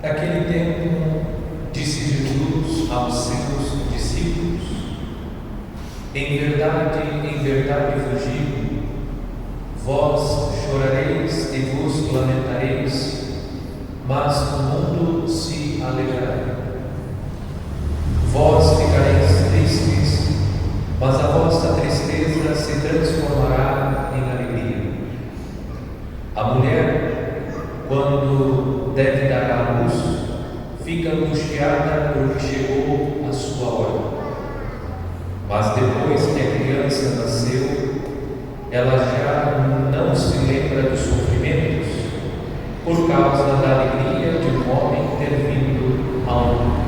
Naquele tempo, disse Jesus aos seus discípulos: em verdade vos digo, vós chorareis e vos lamentareis, mas o mundo se alegrará. Vós ficareis tristes, mas a vossa tristeza se transformará em alegria. A mulher, quando deve dar à luz, fica angustiada porque chegou a sua hora. Mas depois que a criança nasceu, ela já não se lembra dos sofrimentos por causa da alegria de um homem ter vindo ao mundo.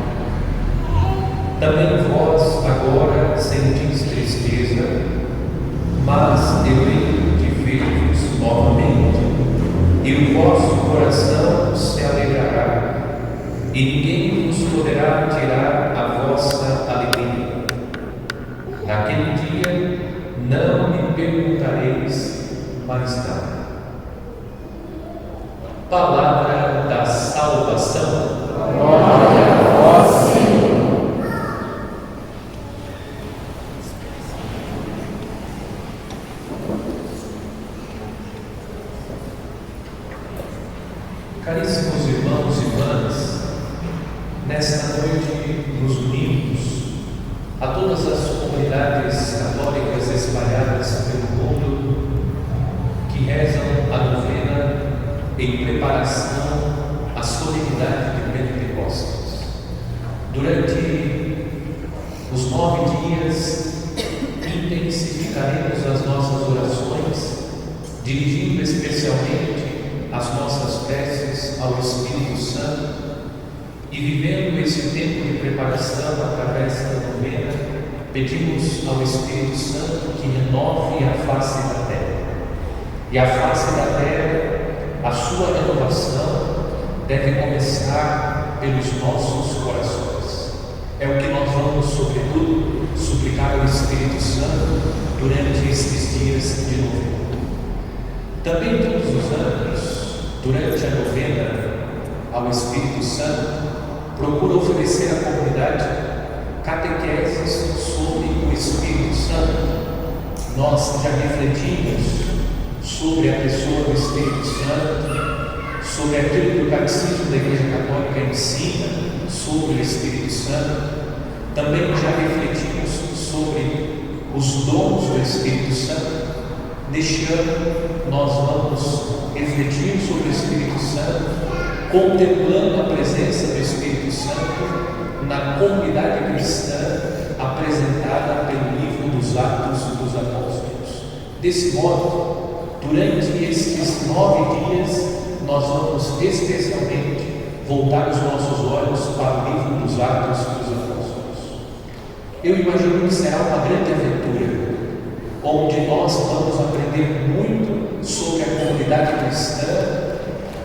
Também vós agora sentis tristeza, mas eu hei de ver-vos novamente, e o vosso coração se alegrará, e ninguém vos poderá tirar a vossa alegria. Naquele dia não me perguntareis mais nada. Palavra da salvação. Glória a vós, Senhor. Caríssimos irmãos e irmãs, nesta noite nos unimos a todas as comunidades católicas espalhadas pelo mundo que rezam a novena em preparação à solenidade de Pentecostes. Durante os 9 dias, intensificaremos as nossas orações, dirigindo especialmente as nossas preces ao Espírito Santo e vivendo esse tempo de preparação através da novena, pedimos ao Espírito Santo que renove a face da terra. E a face da terra, a sua renovação deve começar pelos nossos corações. É o que nós vamos, sobretudo, suplicar ao Espírito Santo durante estes dias de novena. Também todos os anos, durante a novena ao Espírito Santo, procuro oferecer à comunidade catequeses sobre o Espírito Santo. Nós já refletimos sobre a pessoa do Espírito Santo, sobre aquilo que o Catecismo da Igreja Católica ensina sobre o Espírito Santo. Também já refletimos sobre os dons do Espírito Santo. Neste ano, nós vamos refletir sobre o Espírito Santo, contemplando a presença do Espírito Santo na comunidade cristã apresentada pelo livro dos Atos dos Apóstolos. Desse modo, durante estes 9 dias, nós vamos especialmente voltar os nossos olhos para o livro dos Atos dos Apóstolos. Eu imagino que será uma grande aventura, onde nós vamos aprender muito sobre a comunidade cristã,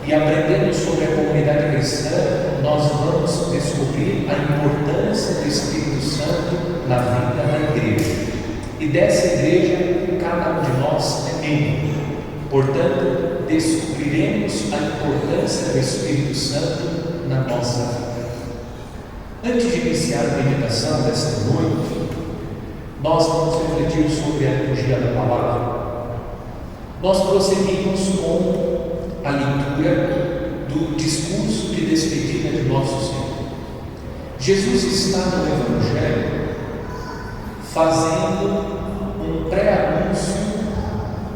e aprendendo sobre a comunidade cristã, nós vamos descobrir a importância do Espírito Santo na vida da igreja. E dessa igreja, cada um de nós é membro. Portanto, descobriremos a importância do Espírito Santo na nossa vida. Antes de iniciar a meditação desta noite, nós vamos refletir sobre a liturgia da palavra. Nós prosseguimos com a leitura do discurso de despedida de nosso Senhor. Jesus está no Evangelho fazendo um pré-anúncio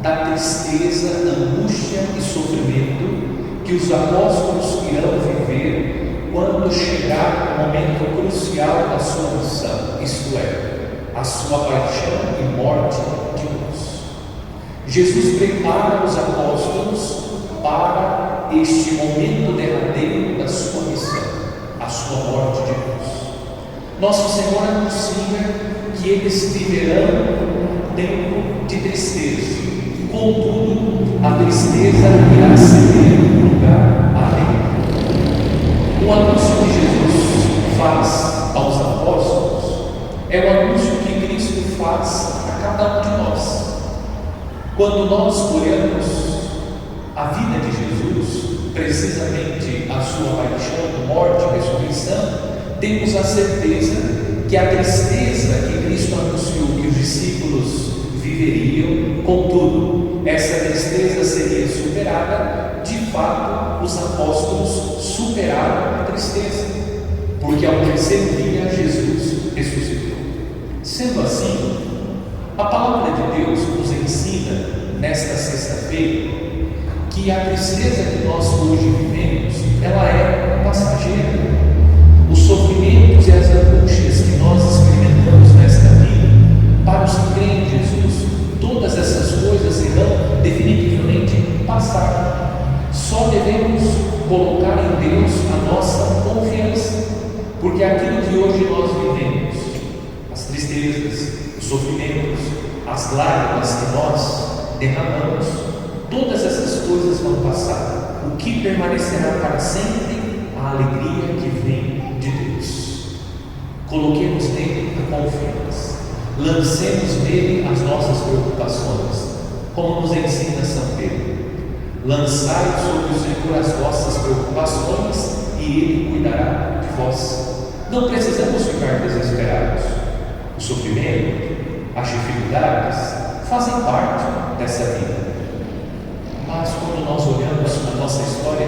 da tristeza, angústia e sofrimento que os apóstolos irão viver quando chegar o momento crucial da sua missão, isto é, a sua paixão e morte de cruz. Jesus prepara os apóstolos para este momento derradeiro da sua missão, a sua morte de cruz. Nosso Senhor anuncia que eles viverão um tempo de tristeza, contudo, a tristeza irá ceder lugar à alegria. O anúncio que Jesus faz aos apóstolos é o anúncio que Cristo faz a cada um de nós. Quando nós olhamos a vida de Jesus, precisamente a sua paixão, morte e ressurreição, temos a certeza que a tristeza que Cristo anunciou que os discípulos viveriam, contudo, essa tristeza seria superada. De fato, os apóstolos superaram a tristeza, porque ao terceiro dia Jesus ressuscitou. Sendo assim, a palavra de Deus nos ensina nesta sexta-feira que a tristeza que nós hoje vivemos, ela é passageira. Os sofrimentos e as angústias que nós experimentamos nesta vida, para os que creem em Jesus, todas essas coisas irão definitivamente passar. Só devemos colocar em Deus a nossa confiança, porque aquilo que hoje nós vivemos, as tristezas, os sofrimentos, as lágrimas que nós derramamos, todas essas coisas vão passar. O que permanecerá para sempre? A alegria que vem de Deus. Coloquemos nele a confiança, lancemos nele as nossas preocupações, como nos ensina São Pedro: lançai sobre o Senhor as vossas preocupações e Ele cuidará de vós. Não precisamos ficar desesperados. O sofrimento, as dificuldades fazem parte dessa vida. Mas quando nós olhamos a nossa história,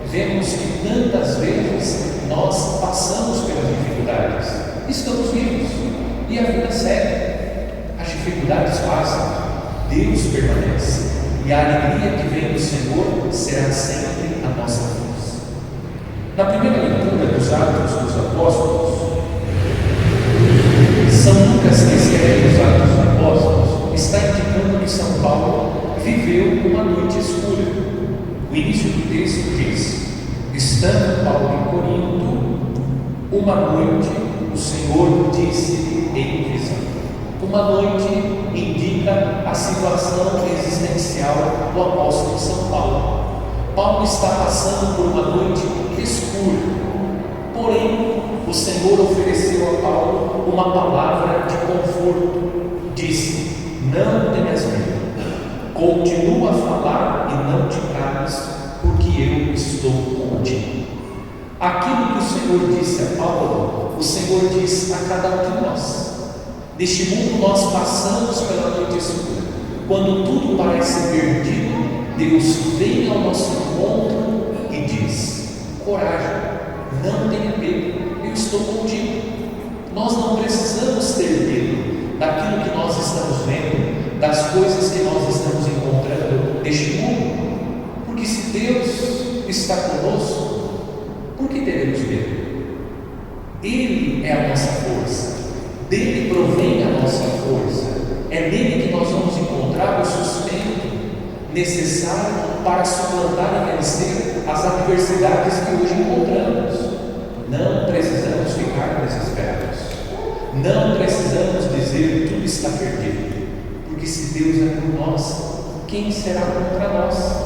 vemos que tantas vezes nós passamos pelas dificuldades, estamos vivos e a vida segue. As dificuldades passam, Deus permanece, e a alegria que vem do Senhor será sempre a nossa força. Na primeira leitura dos Atos dos Apóstolos, São Lucas, que escreve os Atos dos Apóstolos, está indicando que São Paulo viveu uma noite escura. O início do texto diz: estando Paulo em Corinto, uma noite o Senhor disse em visão. Uma noite indica a situação existencial do apóstolo São Paulo. Paulo está passando por uma noite escura, porém o Senhor ofereceu a Paulo uma palavra de conforto. Disse: não tenhas medo, continua a falar e não te cales, porque eu estou contigo. Aquilo que o Senhor disse a Paulo, o Senhor diz a cada um de nós. Neste mundo nós passamos pela noite escura. Quando tudo parece perdido, Deus vem ao nosso encontro e diz: coragem, não tenha medo, eu estou contigo. Nós não precisamos ter medo daquilo que nós estamos vendo, das coisas que nós estamos encontrando neste mundo, porque se Deus está conosco, por que teremos medo? Ele é a nossa força, dele provém a nossa força, é nele que nós vamos encontrar o sustento necessário para suplantar e vencer as adversidades que hoje encontramos. Não precisamos ficar desesperados, não precisamos dizer tudo está perdido, porque se Deus é por nós, quem será contra nós?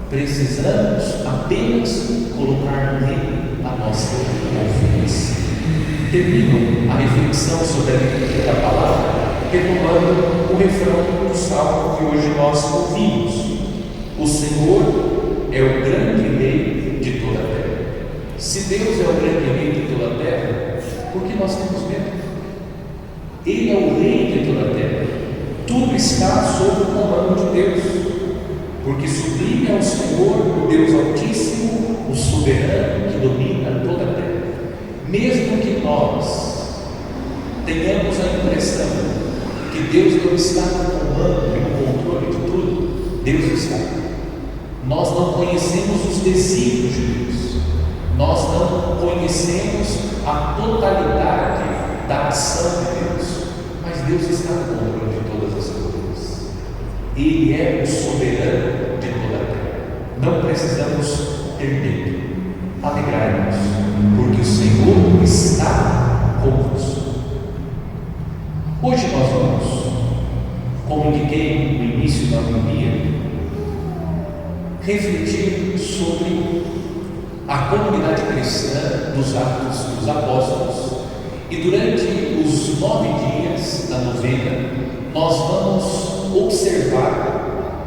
Precisamos apenas colocar nele a nossa confiança. Termino a reflexão sobre a leitura da palavra retomando o refrão do salmo que hoje nós ouvimos: o Senhor é o grande rei de toda a terra. Se Deus é o grande rei de toda a terra, por que nós temos medo? Ele é o rei de toda a terra, tudo está sob o comando de Deus, porque sublime é o Senhor, o Deus Altíssimo, o soberano que domina toda a terra. Mesmo que nós tenhamos a impressão que Deus não está no comando e no controle de tudo, Deus está. Nós não conhecemos os desígnios de Deus, nós não conhecemos a totalidade da ação de Deus, mas Deus está no controle de todas as coisas. Ele é o soberano de toda a terra. Não precisamos ter medo, alegrai-nos, porque o Senhor está convosco. Hoje nós vamos, como indiquei no início da homilia, refletir sobre a comunidade cristã dos Atos dos Apóstolos, e durante os 9 dias da novena nós vamos observar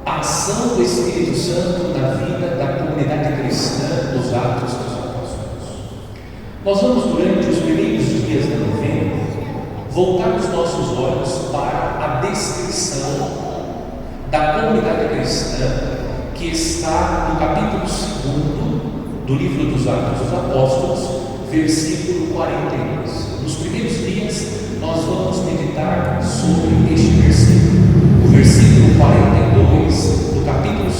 a ação do Espírito Santo na vida da comunidade cristã dos Atos dos Apóstolos. Nós vamos, durante os primeiros dias da novena, voltar os nossos olhos para a descrição da comunidade cristã que está no capítulo 2 do livro dos Atos dos Apóstolos, versículo 42. Nos primeiros dias, nós vamos meditar sobre este versículo, o versículo 42 do capítulo 2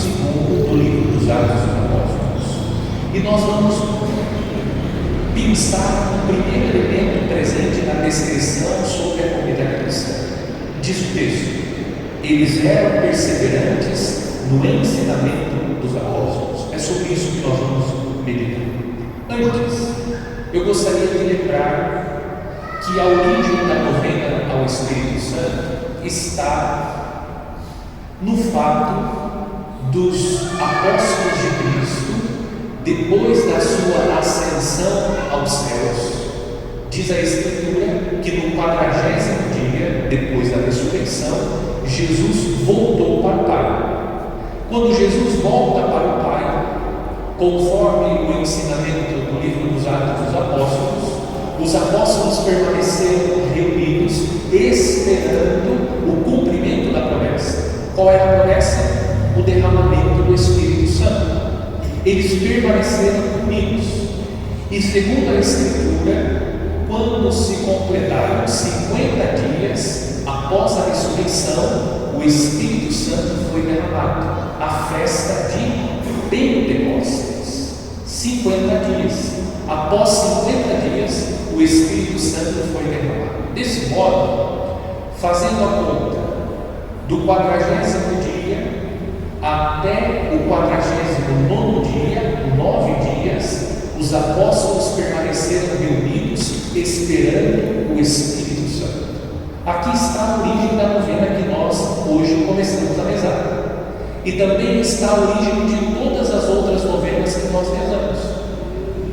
do livro dos Atos dos Apóstolos. E nós vamos pensar no primeiro elemento presente na descrição sobre a comunidade cristã. Diz o texto: eles eram perseverantes no ensinamento dos apóstolos. É sobre isso que nós vamos meditar. Antes, eu gostaria de lembrar que a origem da novena ao Espírito Santo está no fato dos apóstolos de Cristo, depois da sua ascensão aos céus. Diz a Escritura que no 40º dia, depois da ressurreição, Jesus voltou para o Pai. Quando Jesus volta para o Pai, conforme o ensinamento do livro dos Atos dos Apóstolos, os apóstolos permaneceram reunidos, esperando o cumprimento da promessa. Qual é a promessa? O derramamento do Espírito Santo. Eles permaneceram unidos. E segundo a Escritura, quando se completaram 50 dias após a ressurreição, o Espírito Santo foi derramado. A festa de Pentecostes. 50 dias. Após 50 dias, o Espírito Santo foi derramado. Desse modo, fazendo a conta do 40º dia até o 49º dia, 9 dias, os apóstolos permaneceram reunidos, esperando o Espírito Santo. Aqui está a origem da novena que nós hoje começamos a rezar. E também está a origem de todas as outras novenas que nós rezamos.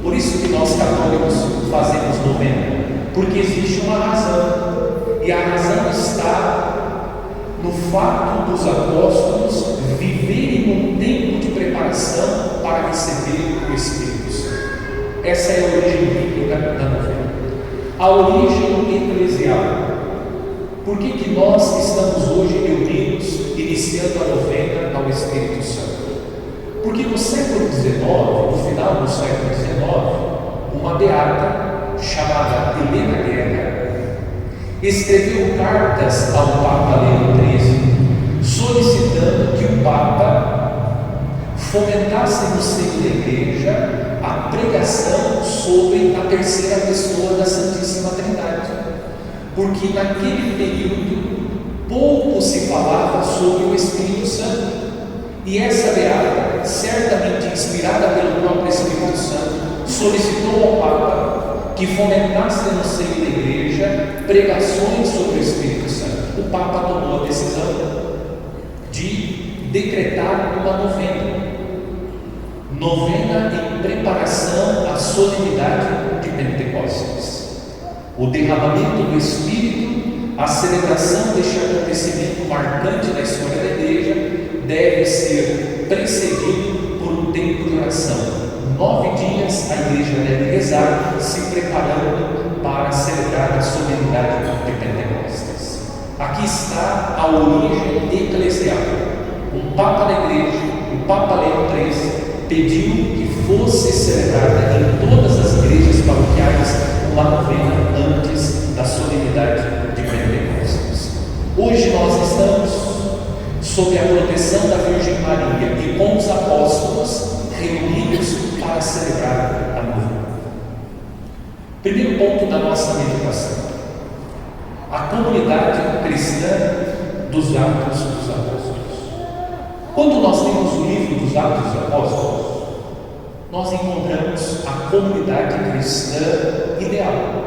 Por isso que nós católicos fazemos novena, porque existe uma razão. E a razão está no fato dos apóstolos viverem um tempo de preparação para receber o Espírito Santo. Essa é a origem bíblica da novena. A origem eclesial. Por que nós estamos hoje reunidos, iniciando a novena ao Espírito Santo? Porque no século XIX, no final do século XIX, uma beata chamada Helena Guerra escreveu cartas ao Papa Leão XIII, solicitando que o Papa fomentasse no seio da Igreja a pregação sobre a terceira pessoa da Santíssima Trindade. Porque naquele período pouco se falava sobre o Espírito Santo. E essa beata, certamente inspirada pelo próprio Espírito Santo, solicitou ao Papa que fomentasse no seio da Igreja pregações sobre o Espírito Santo. O Papa tomou a decisão de decretar uma novena em preparação à solenidade de Pentecostes. O derramamento do Espírito, a celebração deste acontecimento marcante da história da Igreja, deve ser precedido por um tempo de oração. 9 dias a Igreja deve rezar, se preparando para celebrar a solenidade de Pentecostes. Aqui está a origem eclesial. Um Papa da Igreja, o Papa Leão XIII, pediu que fosse celebrada em todas as igrejas paroquiais uma novena antes da solenidade de Pentecostes. Hoje nós estamos sob a proteção da Virgem Maria e com os apóstolos reunidos para celebrar a novena. Primeiro ponto da nossa meditação: a comunidade cristã dos Atos dos Apóstolos. Quando nós temos o livro dos Atos dos Apóstolos, nós encontramos a comunidade cristã ideal.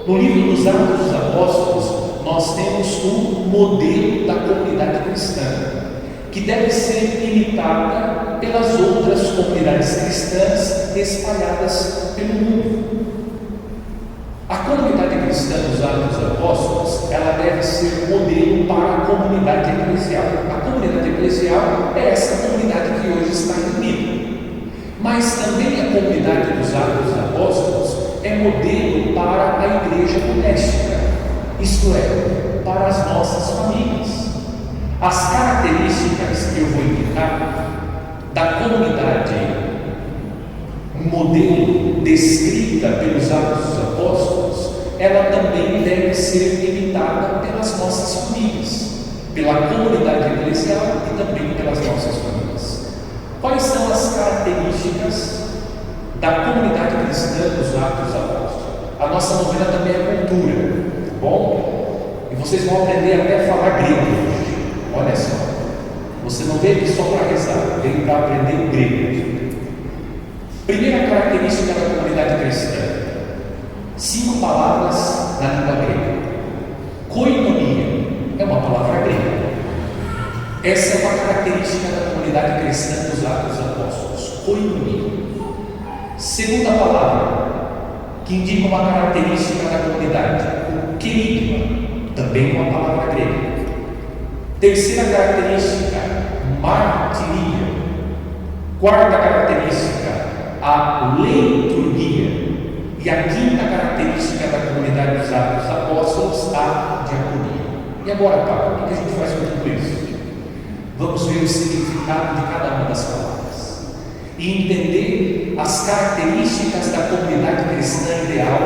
No livro dos Atos dos Apóstolos, nós temos um modelo da comunidade cristã, que deve ser imitada pelas outras comunidades cristãs espalhadas pelo mundo. A comunidade cristã dos Atos dos Apóstolos, ela deve ser modelo para a comunidade eclesial. A comunidade eclesial é essa comunidade que hoje está reunida. Mas também a comunidade dos Atos dos Apóstolos é modelo para a igreja doméstica, isto é, para as nossas famílias. As características que eu vou indicar da comunidade modelo descrita pelos Atos dos Apóstolos, ela também deve ser imitada pelas nossas famílias, pela comunidade eclesial e também pelas nossas famílias. Quais são as características da comunidade cristã dos Atos dos Apóstolos? A nossa novena também é cultura, tá bom? E vocês vão aprender até a falar grego hoje. Olha só, você não veio aqui só para rezar, veio para aprender o grego. Primeira característica da comunidade cristã: 5 palavras na língua grega. Koinonia é uma palavra grega. Essa é uma característica da comunidade cristã dos Atos dos Apóstolos. Koinonia. Segunda palavra, que indica uma característica da comunidade: o querigma, também uma palavra grega. Terceira característica, martiria. Quarta característica, a liturgia. E a quinta característica da comunidade dos Atos dos Apóstolos, a diaconia. E agora, Pablo, o que a gente faz com tudo isso? Vamos ver o significado de cada uma das palavras e entender as características da comunidade cristã ideal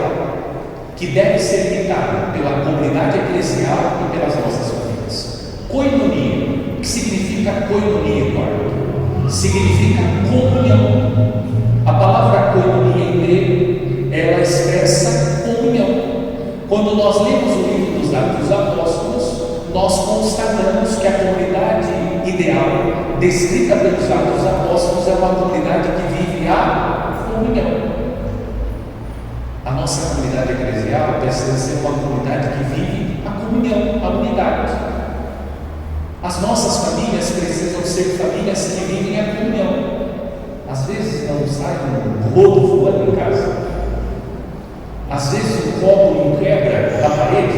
que deve ser imitada pela comunidade eclesial e pelas nossas famílias. Koinonia. O que significa koinonia, Eduardo? Significa comunhão. A palavra koinonia em grego, ela expressa comunhão. Quando nós lemos o livro dos Atos dos Apóstolos, nós constatamos que a comunidade ideal descrita pelos Atos dos Apóstolos é uma comunidade que vive a comunhão. A nossa comunidade eclesial precisa ser uma comunidade que vive a comunhão, a unidade. As nossas famílias precisam ser famílias que vivem a comunhão. Às vezes não sai um rodo voando em casa. Às vezes o copo não quebra da parede.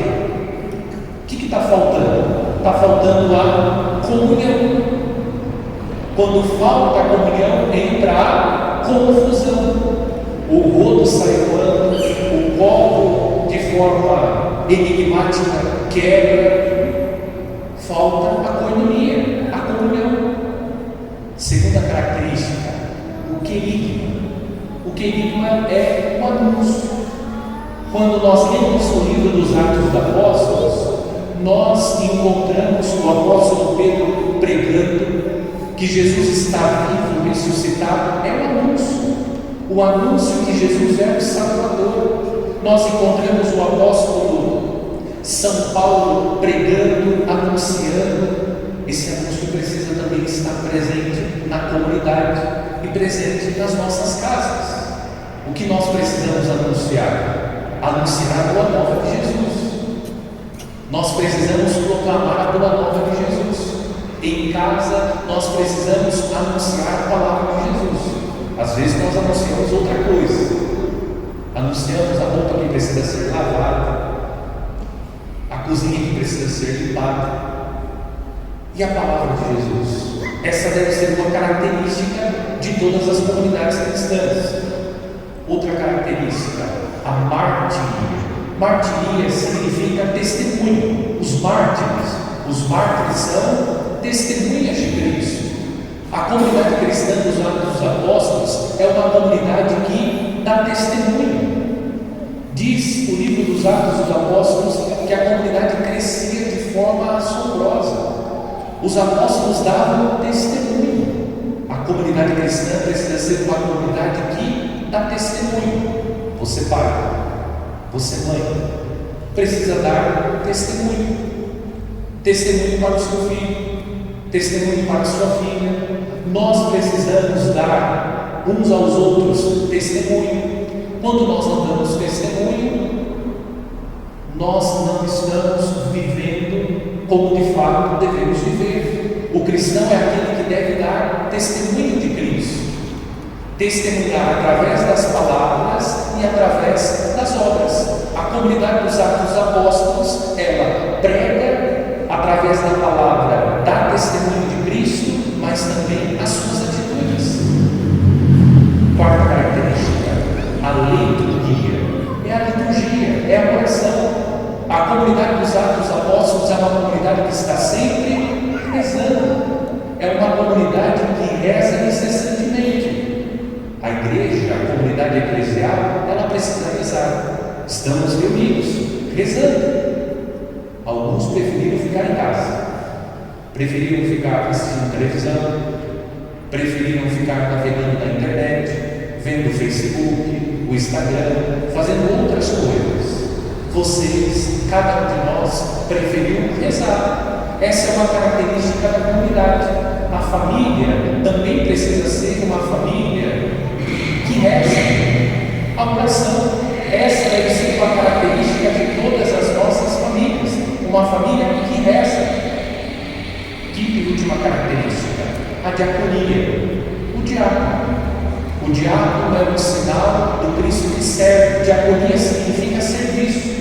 O que está faltando? Está faltando a comunhão. Quando falta a comunhão, entra a confusão. O rodo sai voando, o copo de forma enigmática quebra. Falta a koinonia, a comunhão. Segunda característica, o querigma. O querigma é o anúncio. Quando nós lemos o livro dos Atos dos Apóstolos, nós encontramos o apóstolo Pedro pregando que Jesus está vivo, ressuscitado. É um anúncio. O anúncio que Jesus é o Salvador. Nós encontramos o apóstolo São Paulo pregando, anunciando. Esse anúncio precisa também estar presente na comunidade e presente nas nossas casas. O que nós precisamos anunciar? Anunciar a boa nova de Jesus. Nós precisamos proclamar a boa nova de Jesus. Em casa, nós precisamos anunciar a palavra de Jesus. Às vezes nós anunciamos outra coisa. Anunciamos a roupa que precisa ser lavada, a cozinha que precisa ser limpada. E a palavra de Jesus? Essa deve ser uma característica de todas as comunidades cristãs. Outra característica, a martiria. Martiria significa testemunho. Os mártires são testemunhas de Cristo. A comunidade cristã dos Atos dos Apóstolos é uma comunidade que dá testemunho. Diz o livro dos Atos dos Apóstolos que a comunidade crescia de forma assombrosa. Os apóstolos davam testemunho. A comunidade cristã precisa ser uma comunidade que dá testemunho. Você pai, você mãe, precisa dar testemunho. Testemunho para o seu filho, testemunho para a sua filha. Nós precisamos dar uns aos outros testemunho. Quando nós não damos testemunho, nós não estamos vivendo como de fato devemos viver. O cristão é aquele que deve dar testemunho de Cristo, testemunhar através das palavras e através das obras. A comunidade dos Atos dos Apóstolos, ela prega através da palavra, dá testemunho de Cristo, mas também as suas atitudes. Quarta característica, a liturgia. É a liturgia, é a oração. A comunidade dos Atos dos Apóstolos é uma comunidade que está sempre rezando. É uma comunidade que reza incessantemente. A igreja, a comunidade eclesial, ela precisa rezar. Estamos reunidos, rezando. Alguns preferiram ficar em casa, preferiram ficar assistindo televisão, preferiram ficar navegando na internet, vendo o Facebook, o Instagram, fazendo outras coisas. Vocês, cada um de nós, preferiu rezar. Essa é uma característica da comunidade. A família também precisa ser uma família que reza. A oração, essa deve ser uma característica de todas as nossas famílias. Uma família que reza. Quinta e última característica, a diaconia. O diácono. O diácono é um sinal do Cristo que serve. Diaconia significa serviço.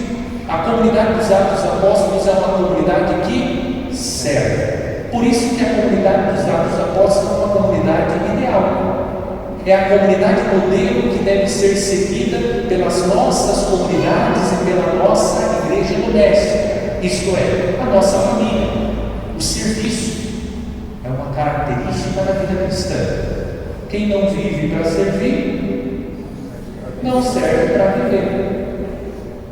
A comunidade dos Atos dos Apóstolos é uma comunidade que serve. Por isso que a comunidade dos Atos dos Apóstolos é uma comunidade ideal. É a comunidade modelo que deve ser seguida pelas nossas comunidades e pela nossa igreja doméstica, isto é, a nossa família. O serviço é uma característica da vida cristã. Quem não vive para servir, não serve para viver.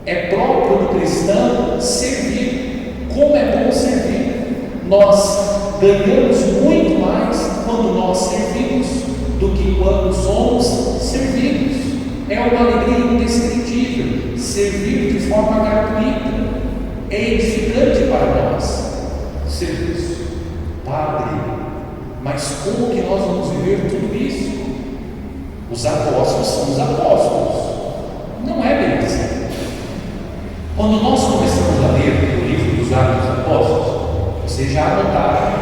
É próprio do cristão servir. Como é bom servir. Nós ganhamos muito mais quando nós servimos do que quando somos servidos. É uma alegria indescritível servir de forma gratuita. É edificante para nós. Serviço. Padre, mas como que nós vamos viver tudo isso? Os apóstolos são os apóstolos. Não é bem assim. Quando nós começamos a ler o livro dos Atos dos Apóstolos, vocês já anotaram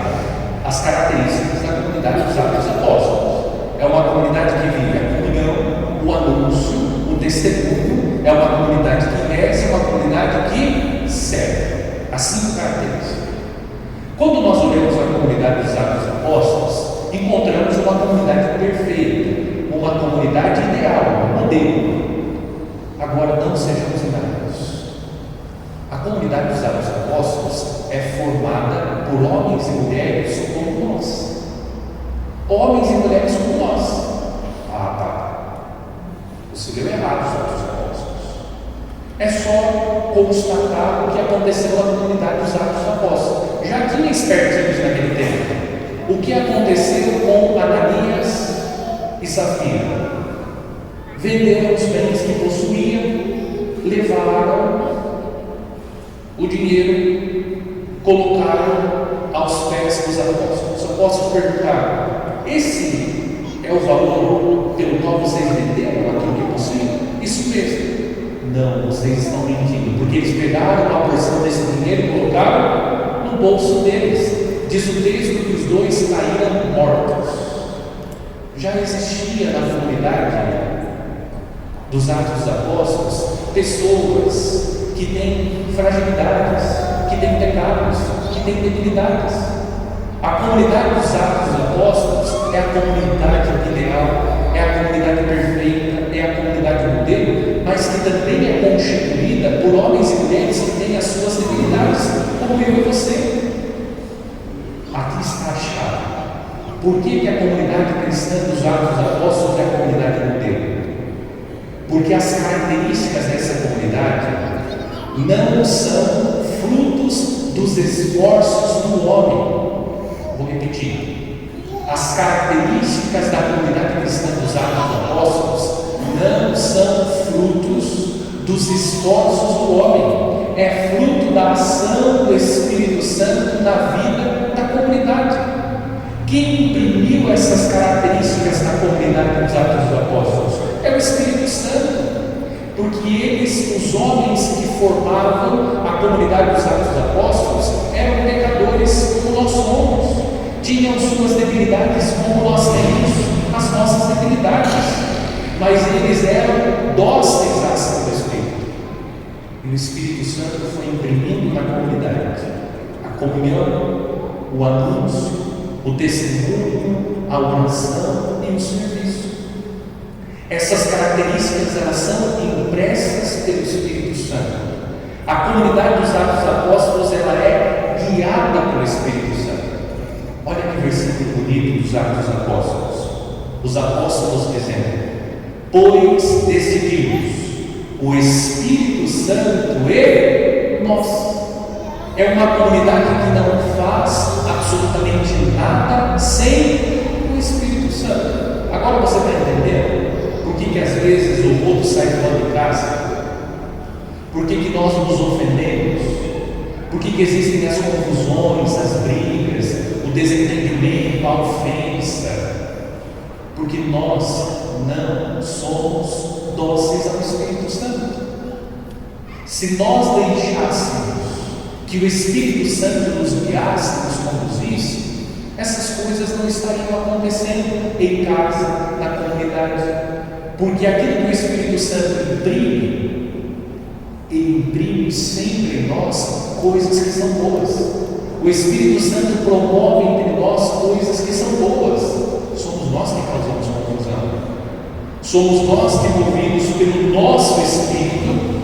as características da comunidade dos Atos dos Apóstolos. É uma comunidade que vive a comunhão, o anúncio, o testemunho. É uma comunidade que reza, é uma comunidade que serve. As 5 características. Quando nós olhamos a comunidade dos Atos dos Apóstolos, encontramos uma comunidade perfeita, uma comunidade ideal, um modelo. Agora, não sejamos enganados. A comunidade dos Atos dos Apóstolos é formada por homens e mulheres como nós. Homens e mulheres como nós. Ah, tá. Você deu errado os Atos dos Apóstolos. É só constatar o que aconteceu na comunidade dos Atos dos Apóstolos. Já tinha espertinhos naquele tempo. O que aconteceu com Ananias e Safira? Venderam os bens que possuíam, levaram o dinheiro, colocaram aos pés dos apóstolos. Os apóstolos perguntaram: esse é o valor pelo qual vocês venderam aquilo que possuíam? Isso mesmo. Não, vocês estão mentindo, porque eles pegaram uma porção desse dinheiro e colocaram no bolso deles. Diz o texto que os dois caíram mortos. Já existia na comunidade dos Atos dos Apóstolos pessoas que têm fragilidades, que têm pecados, que têm debilidades. A comunidade dos Atos dos Apóstolos é a comunidade ideal, é a comunidade perfeita, é a comunidade modelo, mas que também é constituída por homens e mulheres que têm as suas debilidades, como eu e você. Aqui está a chave. Por que a comunidade cristã dos Atos dos Apóstolos é a comunidade modelo? Porque as características dessa comunidade não são frutos dos esforços do homem. Vou repetir. As características da comunidade cristã dos Atos dos Apóstolos não são frutos dos esforços do homem. É fruto da ação do Espírito Santo na vida da comunidade. Quem imprimiu essas características na comunidade dos Atos dos Apóstolos? É o Espírito Santo. Porque eles, os homens que formavam a comunidade dos Atos dos Apóstolos, eram pecadores como nós somos, tinham suas debilidades como nós temos as nossas debilidades, mas eles eram dóceis à ação do Espírito. E o Espírito Santo foi imprimindo na comunidade a comunhão, o anúncio, o testemunho, a oração e o serviço. Essas características elas são impressas pelo Espírito Santo. A comunidade dos Atos Apóstolos ela é guiada pelo Espírito Santo. Olha que versículo bonito dos Atos Apóstolos. Os apóstolos dizendo: pois decidimos o Espírito Santo e nós. É uma comunidade que não faz absolutamente nada sem o Espírito Santo. Agora você está entendendo por que às vezes o outro sai voando de casa? Por que nós nos ofendemos? Por que existem as confusões, as brigas, o desentendimento, a ofensa? Porque nós não somos dóceis ao Espírito Santo. Se nós deixássemos que o Espírito Santo nos guiasse, nos conduzisse, essas coisas não estariam acontecendo em casa, na comunidade. Porque aquilo que o Espírito Santo imprime, ele imprime sempre em nós coisas que são boas. O Espírito Santo promove entre nós coisas que são boas. Somos nós que causamos confusão. Somos nós que, movidos pelo nosso Espírito,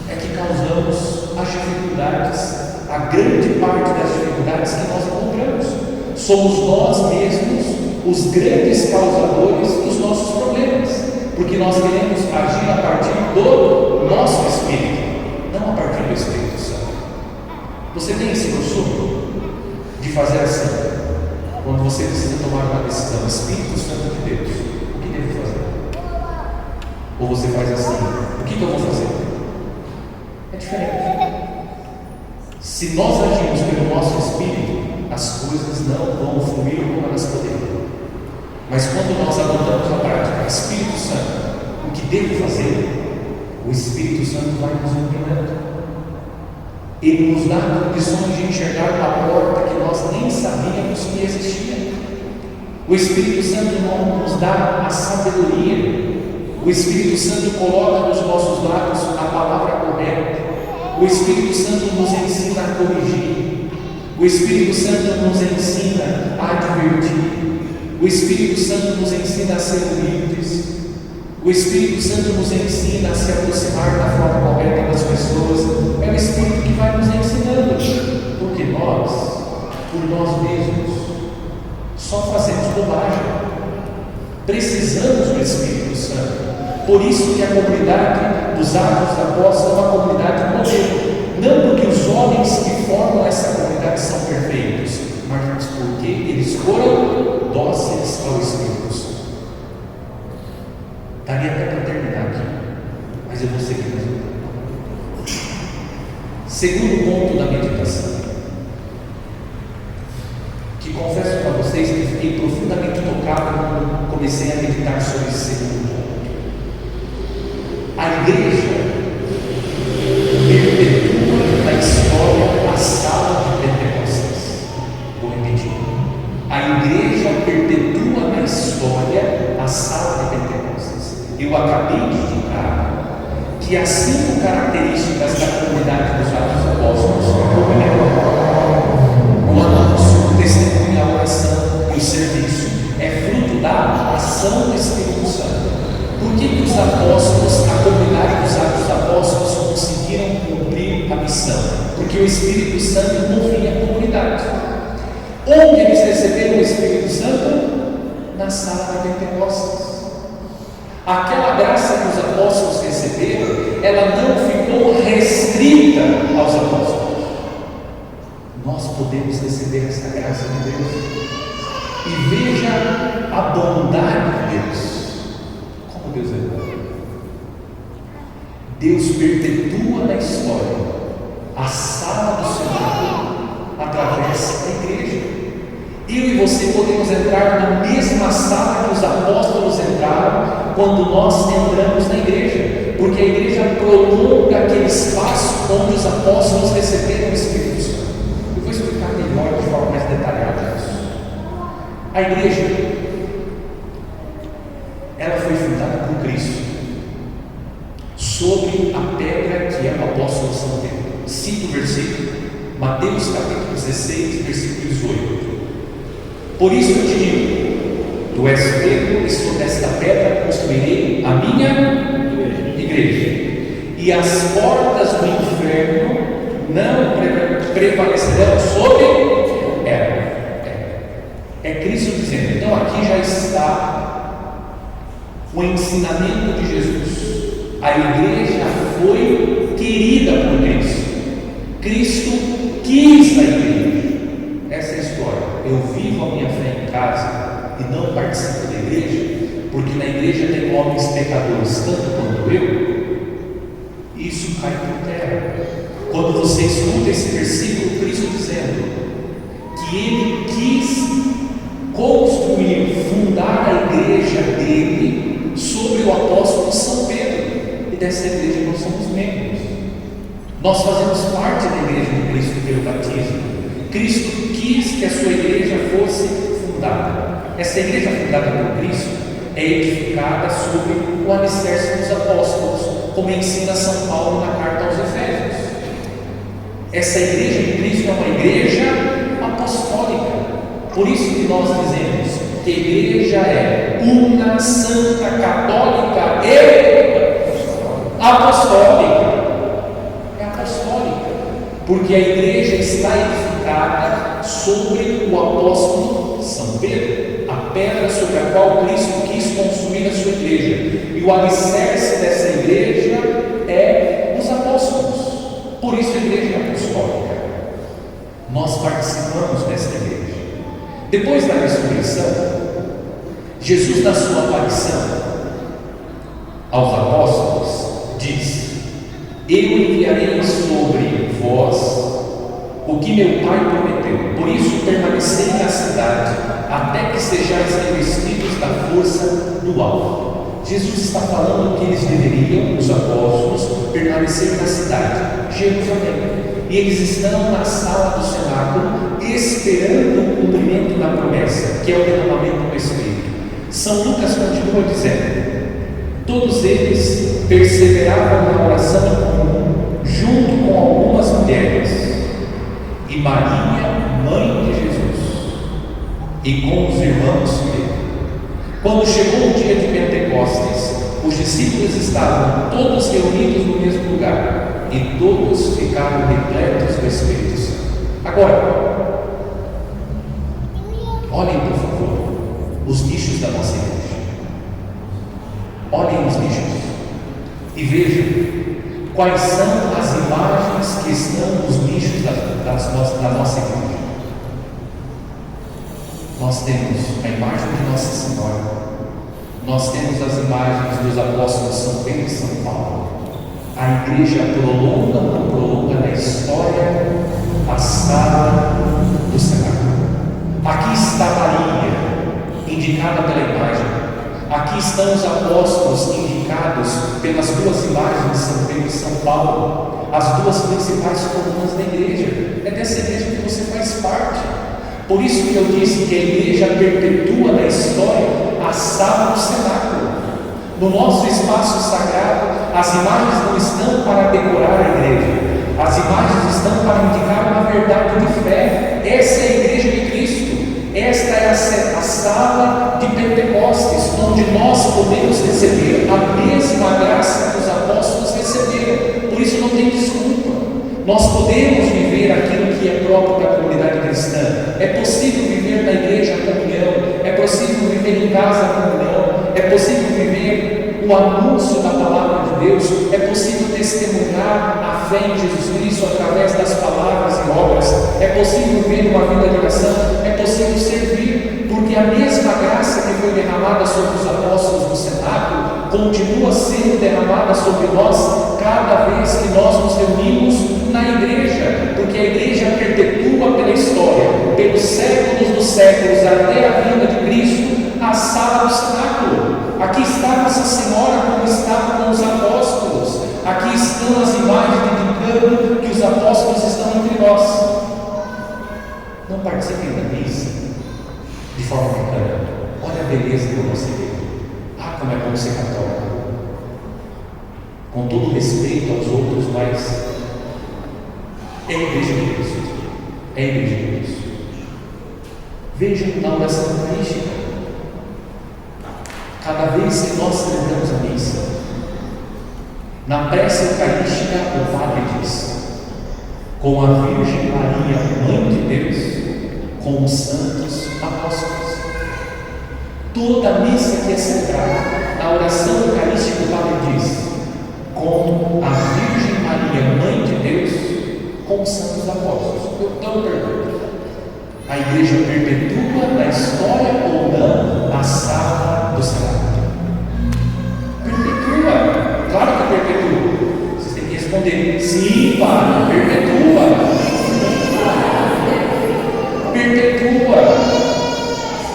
é que causamos as dificuldades, a grande parte das dificuldades que nós encontramos. Somos nós mesmos os grandes causadores dos nossos problemas, porque nós queremos agir a partir do nosso Espírito, não a partir do Espírito Santo. Você tem esse costume de fazer assim, quando você precisa tomar uma decisão: Espírito Santo de Deus, o que devo fazer? Ou você faz assim: o que eu vou fazer? É diferente. Se nós agimos pelo nosso Espírito, as coisas não vão fluir como elas poderiam. Mas quando nós adotamos a prática, Espírito Santo, o que devo fazer? O Espírito Santo vai nos iluminando. Ele nos dá condições de enxergar uma porta que nós nem sabíamos que existia. O Espírito Santo nos dá a sabedoria. O Espírito Santo coloca nos nossos lábios a palavra correta. O Espírito Santo nos ensina a corrigir. O Espírito Santo nos ensina a advertir. O Espírito Santo nos ensina a ser humildes. O Espírito Santo nos ensina a se aproximar da forma correta das pessoas. É o Espírito que vai nos ensinando, porque nós, por nós mesmos, só fazemos bobagem. Precisamos do Espírito Santo. Por isso que a comunidade dos Atos Apóstolos é uma comunidade modelo. Não porque os homens que formam essa comunidade são perfeitos, mas porque eles foram dóceis ao Espírito Santo. Daria até para terminar aqui, mas eu vou seguir mais um pouco. Segundo ponto da meditação, que confesso para vocês que fiquei profundamente tocado quando comecei a meditar sobre esse segundo ponto. A igreja perpetua na história a sala de Pentecostes. Vou repetir. A igreja perpetua na história a sala de Pentecostes. Eu acabei de indicar que as 5 características da comunidade dos Atos Apóstolos, o anúncio, o testemunho, a oração e o serviço, é fruto da ação do Espírito Santo. Por que os apóstolos, a comunidade dos Atos Apóstolos, conseguiram cumprir a missão? Porque o Espírito Santo movia a comunidade. Onde eles receberam o Espírito Santo? Na sala de Pentecostes. Aquela graça que os apóstolos receberam, ela não ficou restrita aos apóstolos. Nós podemos receber essa graça de Deus. E veja a bondade de Deus. Como Deus é bom. Deus perpetua na história a sala do Senhor através da igreja. Eu e você podemos entrar na mesma sala que os apóstolos entraram quando nós entramos na igreja, porque a igreja prolonga aquele espaço onde os apóstolos receberam o Espírito Santo. Eu vou explicar melhor de forma mais detalhada isso. A igreja, ela foi fundada por Cristo sobre a pedra que que é o apóstolo São Pedro. Cito o versículo, Mateus capítulo 16, versículo 18. Por isso eu te digo: tu és Pedro, e sobre esta pedra construirei a minha igreja, e as portas do inferno não prevalecerão sobre ela. É Cristo dizendo. Então aqui já está o ensinamento de Jesus. A igreja foi querida por Cristo. Cristo quis a igreja. Essa é a história. Eu vivo a minha fé em casa e não participo da igreja, porque na igreja tem homens pecadores, tanto quanto eu. Isso cai por terra. Quando você escuta esse versículo, Cristo dizendo que Ele quis construir, fundar a igreja dele sobre o apóstolo São Pedro. E dessa igreja nós somos membros. Nós fazemos parte da igreja de Cristo pelo batismo. Cristo quis que a sua igreja fosse fundada. Essa igreja fundada por Cristo é edificada sobre o alicerce dos apóstolos, como ensina São Paulo na carta aos Efésios. Essa igreja de Cristo é uma igreja apostólica. Por isso que nós dizemos que a igreja é una, santa, católica e apostólica. É apostólica, porque a igreja está edificada sobre o apóstolo São Pedro, a pedra sobre a qual Cristo quis construir a sua igreja. E o alicerce dessa igreja é os apóstolos. Por isso a igreja é apostólica. Nós participamos desta igreja. Depois da ressurreição, Jesus, na sua aparição aos apóstolos, diz: eu enviarei sobre vós o que meu Pai prometeu, por isso permanecei na cidade, até que sejais revestidos da força do alto. Jesus está falando que eles deveriam, os apóstolos, permanecer na cidade, Jerusalém. E eles estão na sala do cenáculo, esperando o cumprimento da promessa, que é o derramamento do Espírito. São Lucas continua dizendo: todos eles perseveravam na oração comum, junto com algumas mulheres, e Maria, mãe de Jesus, e com os irmãos dele. Quando chegou o dia de Pentecostes, os discípulos estavam todos reunidos no mesmo lugar, e todos ficaram repletos do Espírito Santo. Agora, olhem por favor os nichos da nossa igreja. Olhem os nichos e vejam quais são as imagens que estão nos nichos da nossa igreja. Nós temos a imagem de Nossa Senhora, nós temos as imagens dos apóstolos São Pedro e São Paulo. A igreja prolonga ou não prolonga na história a sala do cenáculo. Aqui está Maria, indicada pela imagem. Aqui estão os apóstolos, indicados pelas duas imagens de São Pedro e São Paulo, as duas principais colunas da igreja. É dessa igreja que você faz parte. Por isso que eu disse que a igreja perpetua na história a sala do cenáculo. No nosso espaço sagrado, as imagens não estão para decorar a igreja, as imagens estão para indicar uma verdade de fé. Essa é a igreja de Cristo. Esta é a sala de Pentecostes, onde nós podemos receber a mesma graça que os apóstolos receberam. Por isso não tem desculpa. Nós podemos viver aquilo que é próprio da comunidade cristã. É possível viver na igreja a comunhão, é possível viver em casa a comunhão, é possível viver o anúncio da palavra de Deus, é possível testemunhar a fé em Jesus Cristo através das palavras e obras, é possível viver uma vida de oração, é possível servir, porque a mesma graça que foi derramada sobre os apóstolos no cenáculo continua sendo derramada sobre nós cada vez que nós nos reunimos na igreja, porque a igreja perpetua pela história, pelos séculos dos séculos, até a vinda de Cristo, a sala do cenáculo. Aqui está Nossa Senhora como estava com os apóstolos. Aqui estão as imagens indicando que os apóstolos estão entre nós. Não participem da missa de forma mecânica. Olha a beleza da nossa igreja. Ah, como é bom ser católico. Com todo respeito aos outros mas é a igreja de Cristo. É a igreja de Cristo. Vejam na oração eucarística. Cada vez que nós celebramos a missa, na prece eucarística, o Padre diz: com a Virgem Maria, Mãe de Deus, com os santos apóstolos. Toda a missa que é celebrada, na oração eucarística, o Padre diz: com a Virgem Maria, Mãe de Deus, com os santos apóstolos. Então eu pergunto: a igreja perpetua na história ou não a sala do Senado? Perpetua, claro que perpetua. Vocês têm que responder: sim, Padre, perpetua. Perpetua.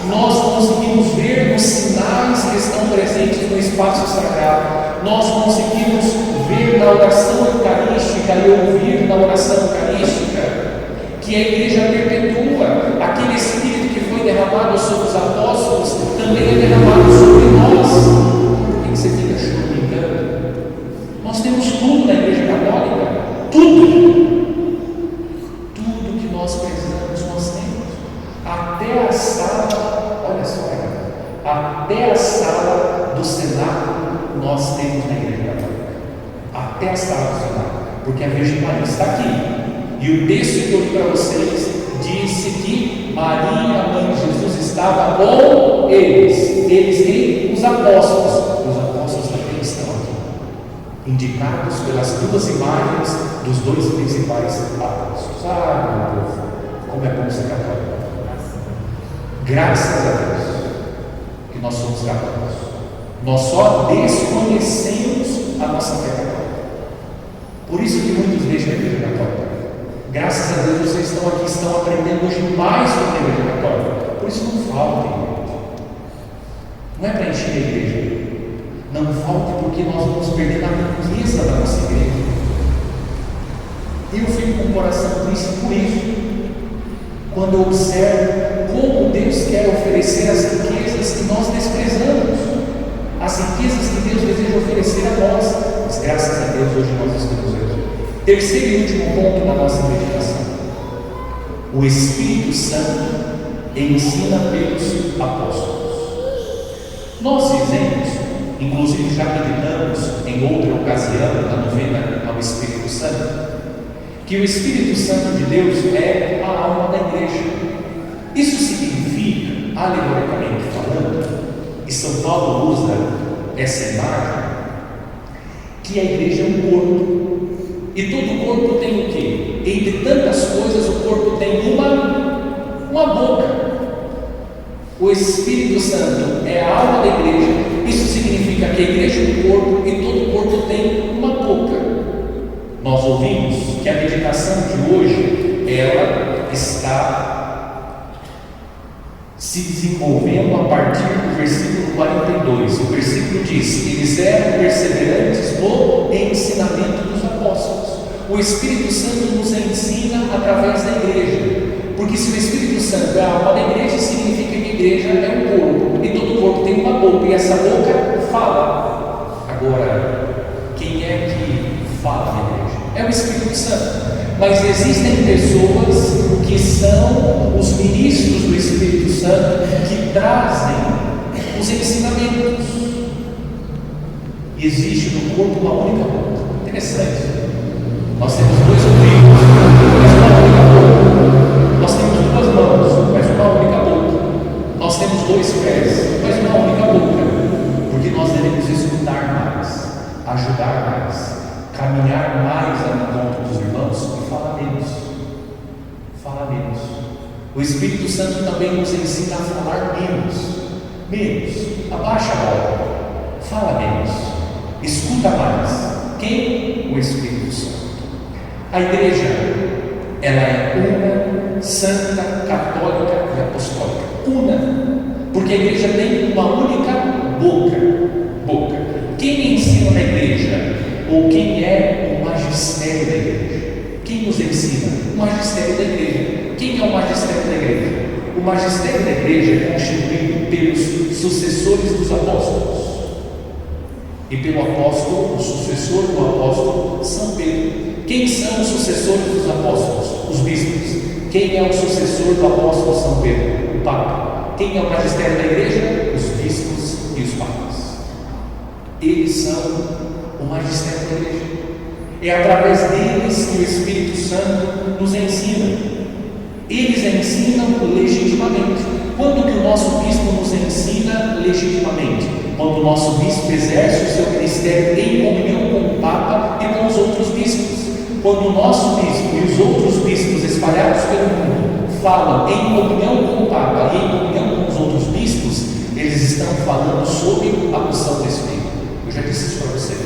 Nós conseguimos ver os sinais que estão presentes no espaço sagrado. Nós conseguimos ver na oração eucarística e ouvir na oração eucarística que a igreja perpetua. Aquele Espírito que foi derramado sobre os apóstolos também é derramado sobre nós. Por que você fica choramingando? Nós temos tudo na igreja católica. Tudo. Tudo que nós precisamos nós temos. Até a sala, olha só, até a sala do cenáculo nós temos na igreja católica. Até a sala do cenáculo. Porque a Virgem Maria está aqui. E o texto que eu li para vocês disse que Maria, a mãe de Jesus, estava com eles. Eles quem? Os apóstolos. Os apóstolos também estão aqui, indicados pelas duas imagens dos dois principais apóstolos. Ah, meu povo, como é bom ser católico. Graças a Deus que nós somos católicos. Nós só desconhecemos a nossa fé católica. Por isso que muitos deixam a igreja católica. Graças a Deus vocês estão aqui, estão aprendendo hoje mais sobre a igreja católica. Por isso não faltem. Não é para encher a igreja. Não falte porque nós vamos perder a riqueza da nossa igreja. Eu fico com o coração triste por isso. Quando eu observo como Deus quer oferecer as riquezas que nós desprezamos. As riquezas que Deus deseja oferecer a nós. Mas graças a Deus hoje nós estamos vendo. Terceiro e último ponto na nossa meditação: o Espírito Santo ensina pelos apóstolos. Nós dizemos, inclusive já meditamos em outra ocasião, na novena ao Espírito Santo, que o Espírito Santo de Deus é a alma da igreja. Isso significa, alegoricamente falando, e São Paulo usa essa imagem, que a igreja é um corpo. E todo corpo tem o quê? Entre tantas coisas, o corpo tem uma boca. O Espírito Santo é a alma da igreja. Isso significa que a igreja é um corpo e todo corpo tem uma boca. Nós ouvimos que a meditação de hoje, ela está se desenvolvendo a partir do versículo 42. O versículo diz: eles eram perseverantes no ensinamento dos apóstolos. O Espírito Santo nos ensina através da igreja, porque se o Espírito Santo é a alma da igreja, significa que a igreja é um corpo, e todo corpo tem uma boca, e essa boca fala. Agora, quem é que fala na igreja? É o Espírito Santo. Mas existem pessoas que são os ministros do Espírito Santo, que trazem os ensinamentos. E existe no corpo uma única boca. Interessante. Nós temos dois ouvidos, mas uma única boca. Nós temos duas mãos, mas uma única boca. Nós temos dois pés, mas uma única boca. Porque nós devemos escutar mais, ajudar mais, caminhar mais ao encontro dos irmãos e falar menos. Falar menos. O Espírito Santo também nos ensina a falar menos. Menos. Abaixa a bola. Fala menos. Escuta mais. Quem? O Espírito Santo. A igreja, ela é una, santa, católica e apostólica. Una. Porque a igreja tem uma única boca. Quem ensina na igreja? Ou quem é o magistério da igreja? Quem nos ensina? O magistério da igreja. Quem é o magistério da igreja? O magistério da igreja é constituído pelos sucessores dos apóstolos. e pelo apóstolo, o sucessor do apóstolo, São Pedro. Quem são os sucessores dos apóstolos? Os bispos. Quem é o sucessor do apóstolo São Pedro? O Papa. Quem é o magistério da igreja? Os bispos e os papas. Eles são o magistério da igreja. É através deles que o Espírito Santo nos ensina. Eles ensinam legitimamente. Quando que o nosso bispo nos ensina legitimamente? Quando o nosso bispo exerce o seu ministério em comunhão com o Papa e com os outros bispos. Quando o nosso bispo e os outros bispos espalhados pelo mundo falam em comunhão com o Papa e em comunhão com os outros bispos, eles estão falando sobre a unção do Espírito. Eu já disse isso para vocês.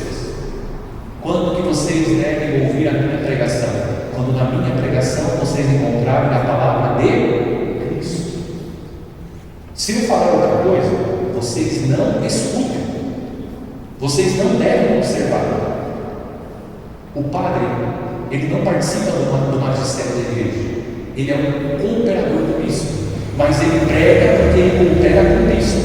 Quando que vocês devem ouvir a minha pregação? Quando na minha pregação vocês encontrarem a palavra de Cristo. Se eu falar outra coisa, vocês não escutem. Vocês não devem observar. O padre, ele não participa do magistério da igreja. Ele é um cooperador do bispo. Mas ele prega porque ele coopera com o bispo.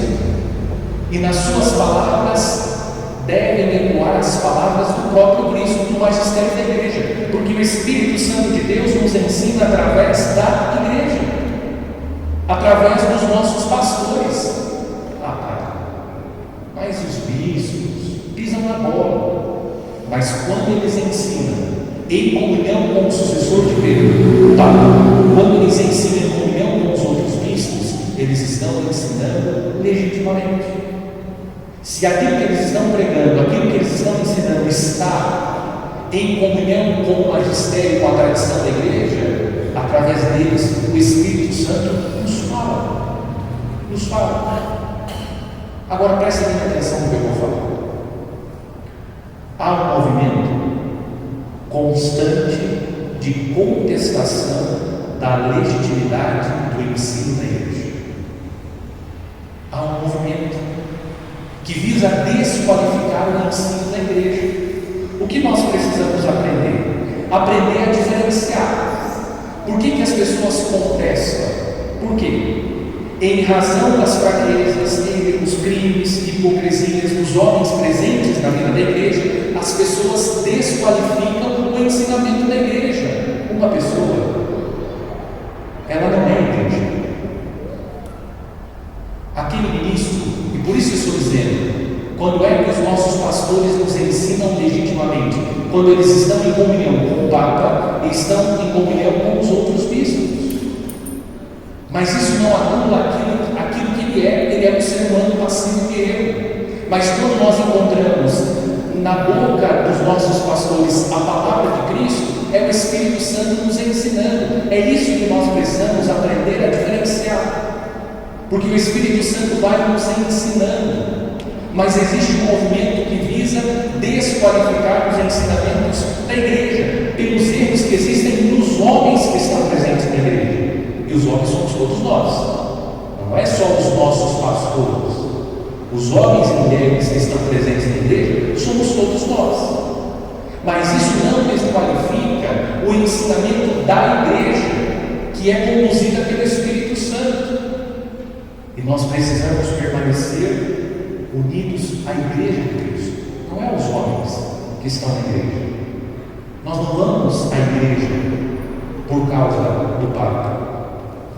E nas suas palavras devem ecoar as palavras do próprio Cristo, do magistério da igreja. Porque o Espírito Santo de Deus nos ensina através da igreja. Através dos nossos pastores. Mas os bispos pisam na bola. Mas quando eles ensinam em comunhão com o sucessor de Pedro, o Papa, quando eles ensinam em comunhão com os outros bispos, eles estão ensinando legitimamente. Se aquilo que eles estão pregando, aquilo que eles estão ensinando está em comunhão com o magistério, com a tradição da igreja, através deles o Espírito Santo nos fala. Nos fala. Agora prestem atenção no que eu vou falar. Há um movimento constante de contestação da legitimidade do ensino da igreja. Há um movimento que visa desqualificar o ensino da igreja. O que nós precisamos aprender? Aprender a diferenciar. Por que as pessoas contestam? Por quê? Em razão das fraquezas, erros, crimes, hipocrisias dos homens presentes na vida da igreja, as pessoas desqualificam o ensinamento da igreja. Uma pessoa, ela não é igreja. Aquele ministro, e por isso eu estou dizendo, quando é que os nossos pastores nos ensinam legitimamente? Quando eles estão em comunhão com o Papa e estão em comunhão com os outros bispos. Mas isso não anula aquilo que ele é um ser humano passivo e erro. Mas quando nós encontramos na boca dos nossos pastores a palavra de Cristo, é o Espírito Santo nos ensinando. É isso que nós precisamos aprender a diferenciar. Porque o Espírito Santo vai nos ensinando. Mas existe um movimento que visa desqualificar os ensinamentos da igreja, pelos erros que existem nos homens que estão presentes na igreja. E os homens somos todos nós. Não é só os nossos pastores. Os homens e mulheres que estão presentes na igreja somos todos nós. Mas isso não desqualifica o ensinamento da igreja, que é conduzida pelo Espírito Santo. E nós precisamos permanecer unidos à igreja de Cristo. Não é os homens que estão na igreja. Nós não vamos à igreja por causa do Papa,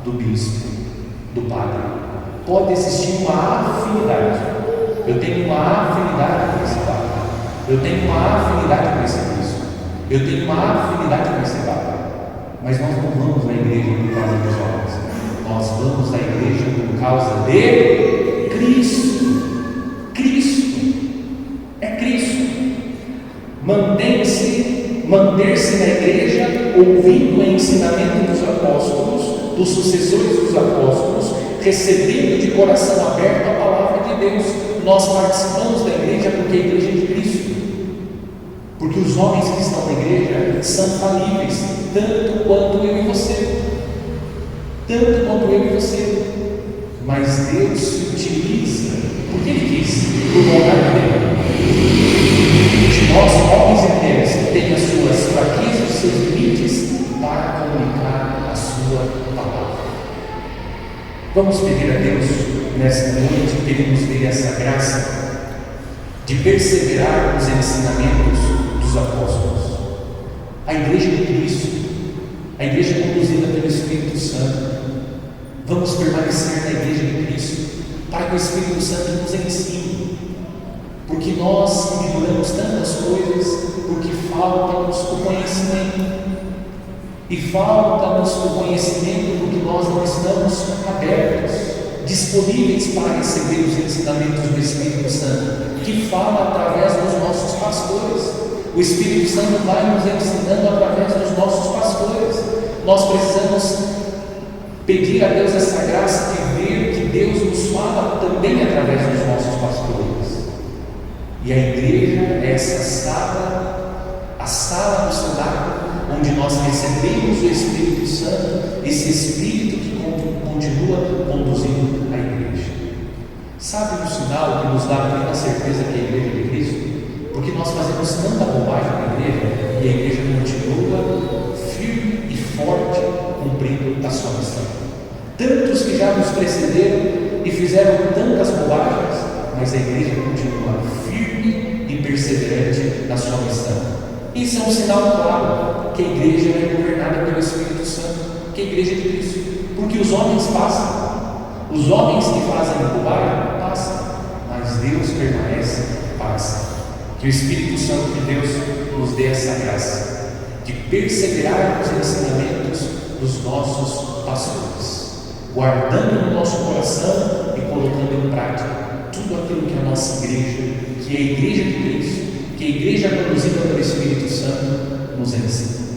do bispo, do padre. Pode existir uma afinidade. Eu tenho uma afinidade com esse padre. Eu tenho uma afinidade com esse bispo. Eu tenho uma afinidade com esse padre. Mas nós não vamos na igreja por causa dos homens. Nós vamos à igreja por causa de Cristo. Cristo. É Cristo. Manter-se na igreja ouvindo o ensinamento dos apóstolos, dos sucessores dos apóstolos, recebendo de coração aberto a palavra de Deus. Nós participamos da igreja porque a igreja é de Cristo. Porque os homens que estão na igreja são falíveis, tanto quanto eu e você. Tanto quanto eu e você. Mas Deus se utiliza, porque Ele quis, do lugar dele. De nós, homens e mulheres, que têm as suas fraquezas, os seus limites, para comunicar a sua palavra. Vamos pedir a Deus nesta noite que Ele nos dê essa graça de perseverar nos ensinamentos dos apóstolos. A igreja de Cristo, a igreja conduzida pelo Espírito Santo, vamos permanecer na igreja de Cristo, para que o Espírito Santo nos ensine, porque nós ignoramos tantas coisas, porque falta-nos o conhecimento, e falta-nos o conhecimento porque nós não estamos abertos, disponíveis para receber os ensinamentos do Espírito Santo, que fala através dos nossos pastores. O Espírito Santo vai nos ensinando através dos nossos pastores. Nós precisamos pedir a Deus essa graça de ver que Deus nos fala também através dos nossos pastores. E a igreja é essa sala, a sala do cenáculo, onde nós recebemos o Espírito Santo, esse Espírito que continua conduzindo a igreja. Sabe o sinal que nos dá plena certeza que é a igreja de Cristo? Porque nós fazemos tanta bobagem na igreja e a igreja continua firme e forte cumprindo a sua missão. Tantos que já nos precederam e fizeram tantas bobagens, mas a igreja continua firme e perseverante na sua missão. Isso é um sinal claro que a igreja é governada pelo Espírito Santo, que a igreja é de Cristo, porque os homens passam, os homens que fazem bobagem passam, mas Deus permanece para sempre. Que o Espírito Santo de Deus nos dê essa graça de perseverar nos ensinamentos dos nossos pastores, guardando no nosso coração e colocando em prática tudo aquilo que a nossa igreja, que é a igreja de Cristo, que a igreja conduzida pelo Espírito Santo nos ensina.